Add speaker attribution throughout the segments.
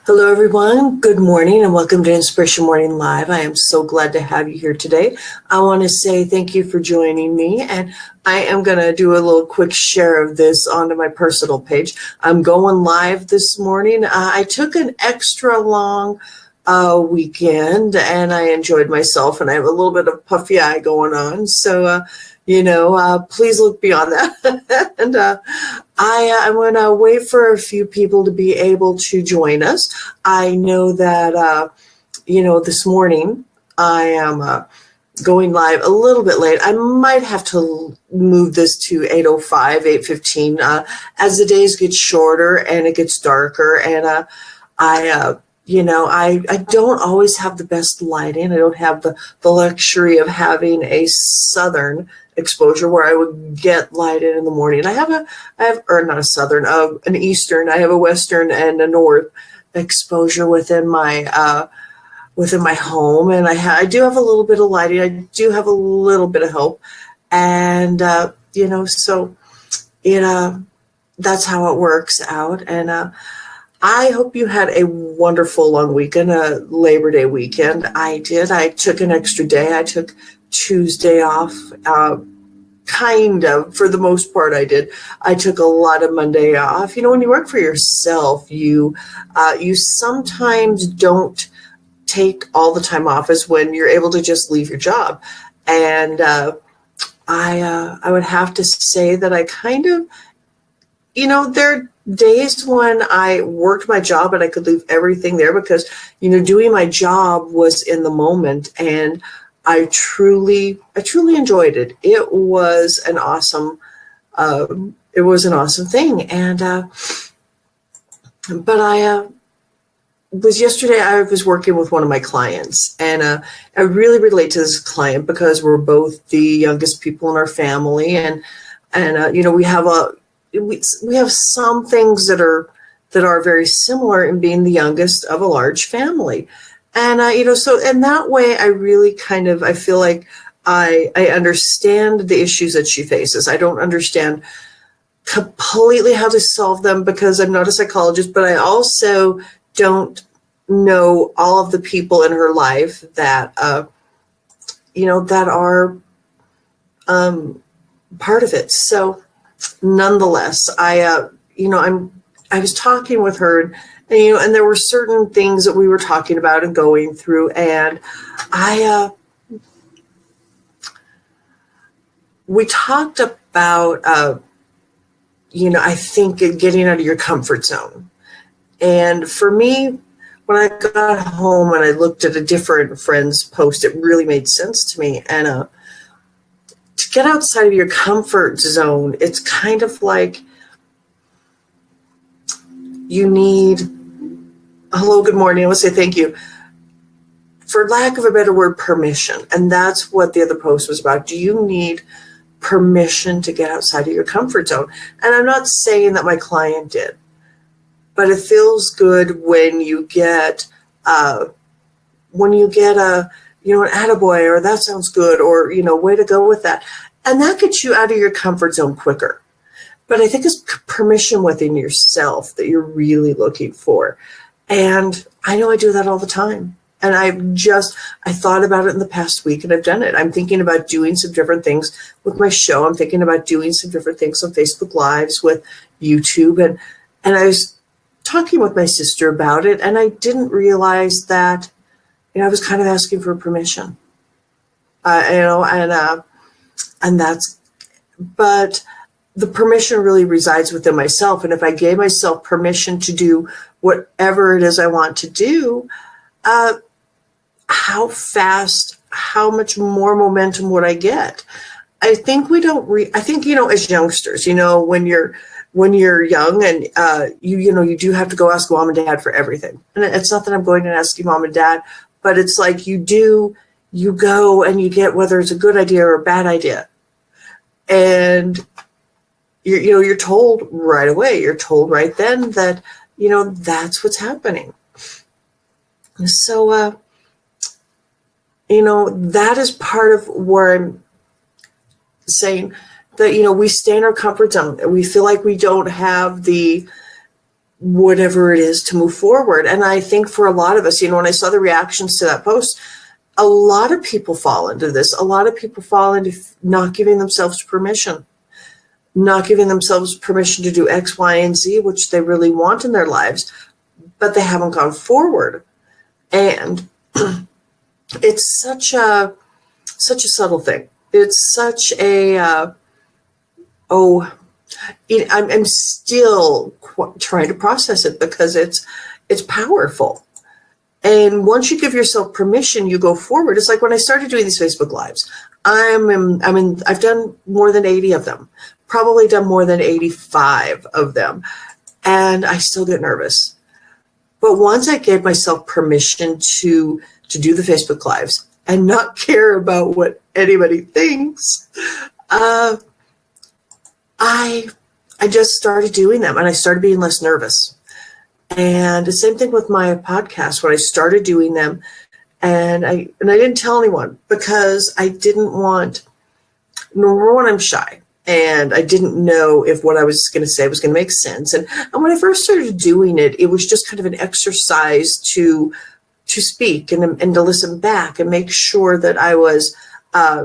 Speaker 1: Hello, everyone. Good morning and welcome to Inspiration Morning Live. I am so glad to have you here today. I want to say thank you for joining me, and I am going to do a little quick share of this onto my personal page. I'm going live this morning. I took an extra long weekend and I enjoyed myself, and I have a little bit of puffy eye going on. So, please look beyond that. And I'm going to wait for a few people to be able to join us. I know that, this morning I am going live a little bit late. I might have to move this to 8:05, 8:15 as the days get shorter and it gets darker. And I don't always have the best lighting. I don't have the luxury of having a southern exposure where I would get lighted in the morning. I have not a southern, an eastern. I have a western and a north exposure within my home, and I do have a little bit of lighting. I do have a little bit of help, and so that's how it works out. And I hope you had a wonderful long weekend, a Labor Day weekend. I did. I took an extra day. I took Tuesday off, kind of, for the most part I did. I took a lot of Monday off. When you work for yourself, you sometimes don't take all the time off as when you're able to just leave your job. And I would have to say that I kind of, there are days when I worked my job and I could leave everything there because, doing my job was in the moment, and I truly enjoyed it. It was an awesome thing. And yesterday I was working with one of my clients, and I really relate to this client because we're both the youngest people in our family, and we have some things that are very similar in being the youngest of a large family. And, so in that way, I really I feel like I understand the issues that she faces. I don't understand completely how to solve them because I'm not a psychologist, but I also don't know all of the people in her life that, that are part of it. So nonetheless, I was talking with her, and there were certain things that we were talking about and going through, and we talked about, I think getting out of your comfort zone. And for me, when I got home and I looked at a different friend's post, it really made sense to me. And to get outside of your comfort zone, it's kind of like you need, hello, good morning. I want to say thank you. For lack of a better word, permission. And that's what the other post was about. Do you need permission to get outside of your comfort zone? And I'm not saying that my client did, but it feels good when you get an attaboy, or that sounds good, or, way to go with that. And that gets you out of your comfort zone quicker. But I think it's permission within yourself that you're really looking for. And I know I do that all the time. And I thought about it in the past week, and I've done it. I'm thinking about doing some different things with my show. I'm thinking about doing some different things on Facebook Lives, with YouTube. And I was talking with my sister about it, and I didn't realize that, I was kind of asking for permission, but the permission really resides within myself. And if I gave myself permission to do whatever it is I want to do, how fast, how much more momentum would I get? I think as youngsters, when you're young and you do have to go ask mom and dad for everything. And it's not that I'm going and asking mom and dad, but it's like you go and you get whether it's a good idea or a bad idea. And you're told right away, you're told right then that, that's what's happening. So, that is part of where I'm saying that, we stay in our comfort zone and we feel like we don't have the whatever it is to move forward. And I think for a lot of us, when I saw the reactions to that post, a lot of people fall into this. A lot of people fall into not giving themselves permission to do X, Y, and Z, which they really want in their lives, but they haven't gone forward. And it's such a subtle thing. It's such a, I'm still trying to process it because it's powerful. And once you give yourself permission, you go forward. It's like when I started doing these Facebook Lives, I've done more than 80 of them, probably done more than 85 of them, and I still get nervous. But once I gave myself permission to do the Facebook Lives and not care about what anybody thinks, I just started doing them, and I started being less nervous. And the same thing with my podcast when I started doing them, and I didn't tell anyone because I didn't want. Number one, I'm shy, and I didn't know if what I was going to say was going to make sense. And when I first started doing it, it was just kind of an exercise to speak and to listen back and make sure that I was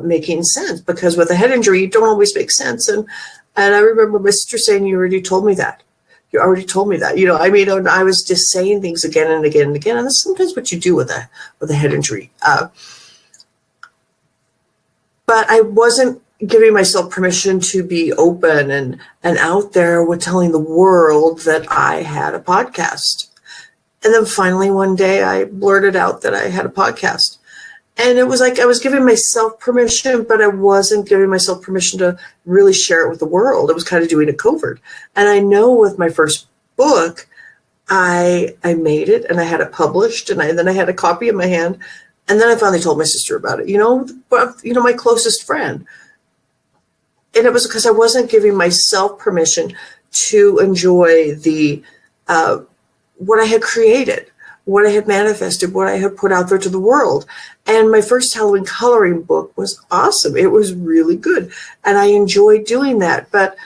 Speaker 1: making sense, because with a head injury, you don't always make sense. And I remember my sister saying, "You already told me that. You already told me that." And I was just saying things again and again and again. And that's sometimes what you do with a head injury. But I wasn't giving myself permission to be open and out there with telling the world that I had a podcast. And then finally one day I blurted out that I had a podcast. And it was like I was giving myself permission, but I wasn't giving myself permission to really share it with the world. I was kind of doing it covert. And I know with my first book, I made it and I had it published, and then I had a copy in my hand. And then I finally told my sister about it, my closest friend. And it was because I wasn't giving myself permission to enjoy what I had created, what I had manifested, what I had put out there to the world. And my first Halloween coloring book was awesome. It was really good. And I enjoyed doing that. But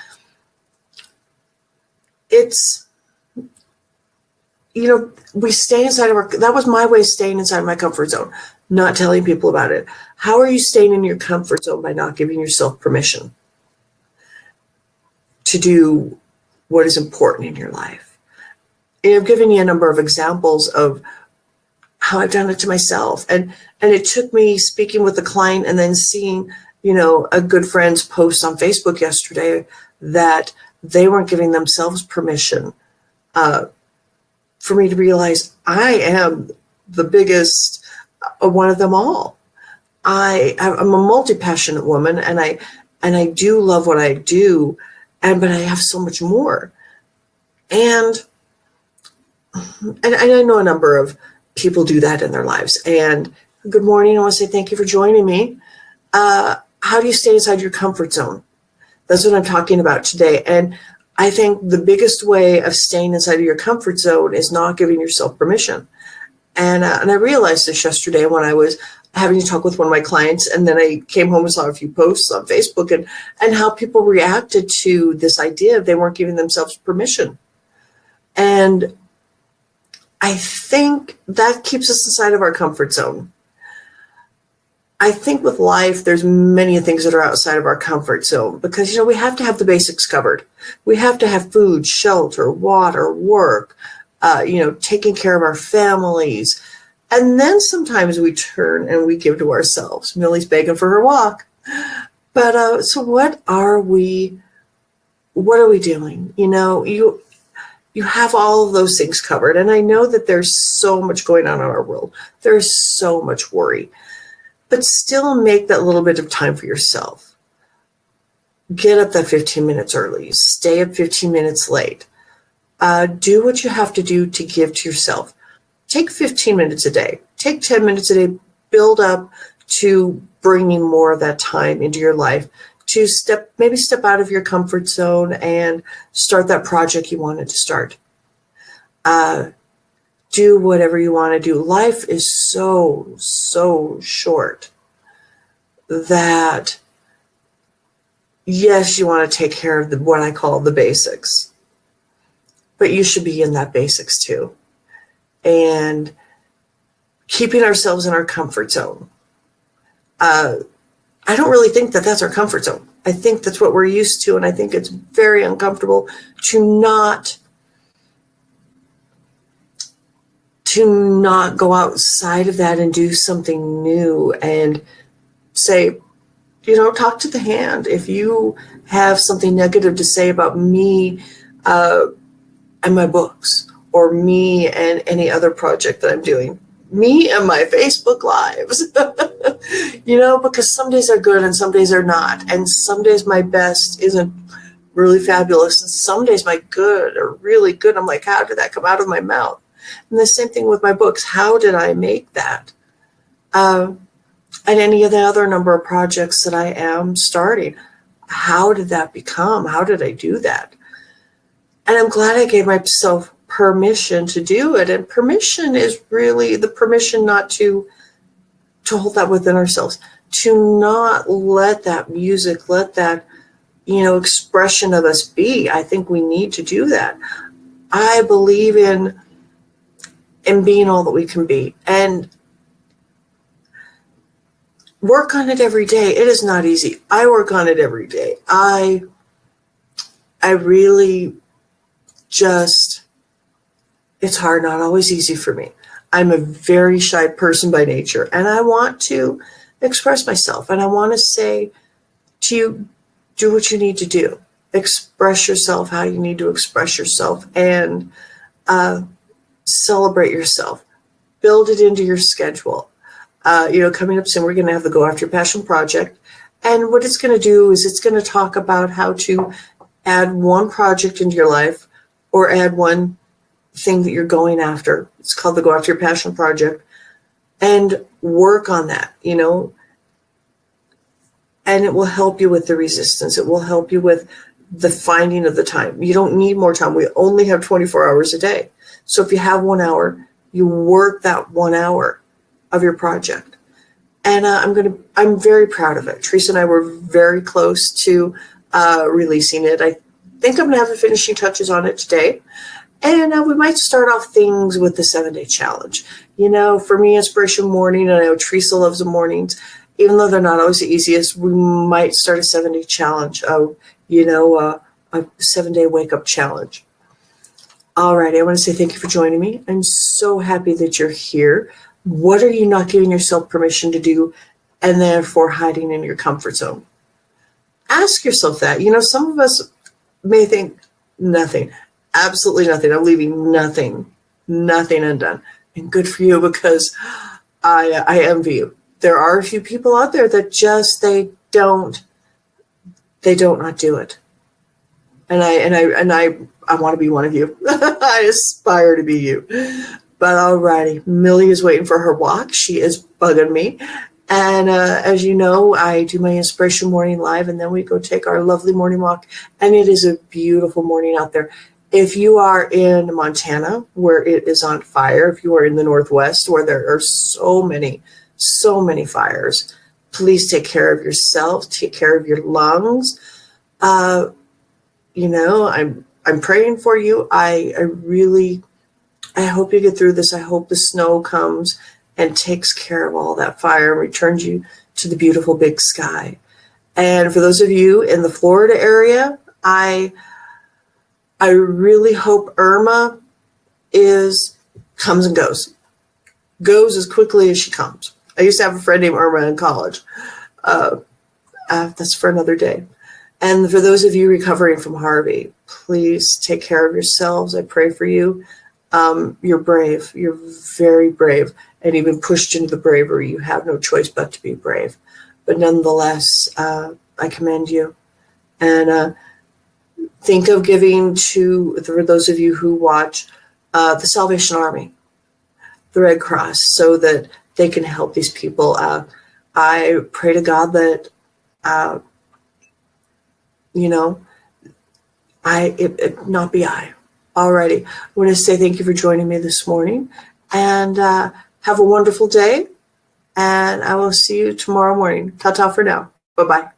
Speaker 1: it's, we stay inside of that was my way of staying inside my comfort zone, not telling people about it. How are you staying in your comfort zone? By not giving yourself permission to do what is important in your life. And I've given you a number of examples of how I've done it to myself. And it took me speaking with a client and then seeing, a good friend's post on Facebook yesterday that they weren't giving themselves permission for me to realize I am the biggest one of them all. I'm a multi-passionate woman, and I do love what I do, but I have so much more. And I know a number of people do that in their lives. And good morning. I want to say thank you for joining me. How do you stay inside your comfort zone? That's what I'm talking about today. And I think the biggest way of staying inside of your comfort zone is not giving yourself permission. And I realized this yesterday when I was having to talk with one of my clients, and then I came home and saw a few posts on Facebook and how people reacted to this idea of they weren't giving themselves permission. And I think that keeps us inside of our comfort zone. I think with life, there's many things that are outside of our comfort zone because, we have to have the basics covered. We have to have food, shelter, water, work, taking care of our families. And then sometimes we turn and we give to ourselves. Millie's begging for her walk. But so what are we doing? You have all of those things covered. And I know that there's so much going on in our world. There's so much worry. But still make that little bit of time for yourself. Get up that 15 minutes early. Stay up 15 minutes late. Do what you have to do to give to yourself. Take 15 minutes a day. Take 10 minutes a day. Build up to bringing more of that time into your life. To step out of your comfort zone and start that project you wanted to start. Do whatever you want to do. Life is so, so short that, yes, you want to take care of what I call the basics. but you should be in that basics too. And keeping ourselves in our comfort zone. I don't really think that that's our comfort zone. I think that's what we're used to, and I think it's very uncomfortable to not go outside of that and do something new and say, talk to the hand. If you have something negative to say about me and my books, or me and any other project that I'm doing, me and my Facebook Lives, because some days are good and some days are not. And some days my best isn't really fabulous. And some days my good are really good. I'm like, how did that come out of my mouth? And the same thing with my books. How did I make that? And any of the other number of projects that I am starting, how did that become? How did I do that? And I'm glad I gave myself permission to do it. And permission is really the permission not to hold that within ourselves, to not let that music, let that, expression of us be. I think we need to do that. I believe in being all that we can be, and work on it every day. It is not easy. I work on it every day. I really just, it's hard, not always easy for me. I'm a very shy person by nature, and I want to express myself, and I want to say to you, do what you need to do. Express yourself how you need to express yourself, and celebrate yourself. Build it into your schedule. Coming up soon, we're going to have the Go After Your Passion project, and what it's going to do is it's going to talk about how to add one project into your life, or add one thing that you're going after. It's called the Go After Your Passion project, and work on that, and it will help you with the resistance. It will help you with the finding of the time. You don't need more time. We only have 24 hours a day. So if you have 1 hour, you work that 1 hour of your project. And I'm very proud of it. Teresa and I were very close to releasing it. I think I'm going to have the finishing touches on it today. And we might start off things with the 7-day challenge. For me, Inspiration Morning, and I know Teresa loves the mornings, even though they're not always the easiest, we might start a 7-day challenge, a 7-day wake-up challenge. All right, I want to say thank you for joining me. I'm so happy that you're here. What are you not giving yourself permission to do, and therefore hiding in your comfort zone? Ask yourself that. Some of us may think nothing, absolutely nothing. I'm leaving nothing undone. And good for you, because I envy you. There are a few people out there that just, they don't not do it. And I want to be one of you. I aspire to be you. But alrighty, Millie is waiting for her walk. She is bugging me. And as you know, I do my Inspiration Morning Live, and then we go take our lovely morning walk. And it is a beautiful morning out there. If you are in Montana, where it is on fire, if you are in the Northwest, where there are so many fires, please take care of yourself, take care of your lungs. I'm praying for you. I hope you get through this. I hope the snow comes and takes care of all that fire and returns you to the beautiful big sky. And for those of you in the Florida area, I really hope Irma comes and goes as quickly as she comes. I used to have a friend named Irma in college. That's for another day. And for those of you recovering from Harvey, please take care of yourselves. I pray for you. You're brave. You're very brave. And you've been pushed into the bravery. You have no choice but to be brave. But nonetheless, I commend you. And think of giving for those of you who watch, the Salvation Army, the Red Cross, so that they can help these people. I pray to God that, it not be I. Alrighty. I want to say thank you for joining me this morning, and have a wonderful day, and I will see you tomorrow morning. Ta-ta for now. Bye-bye.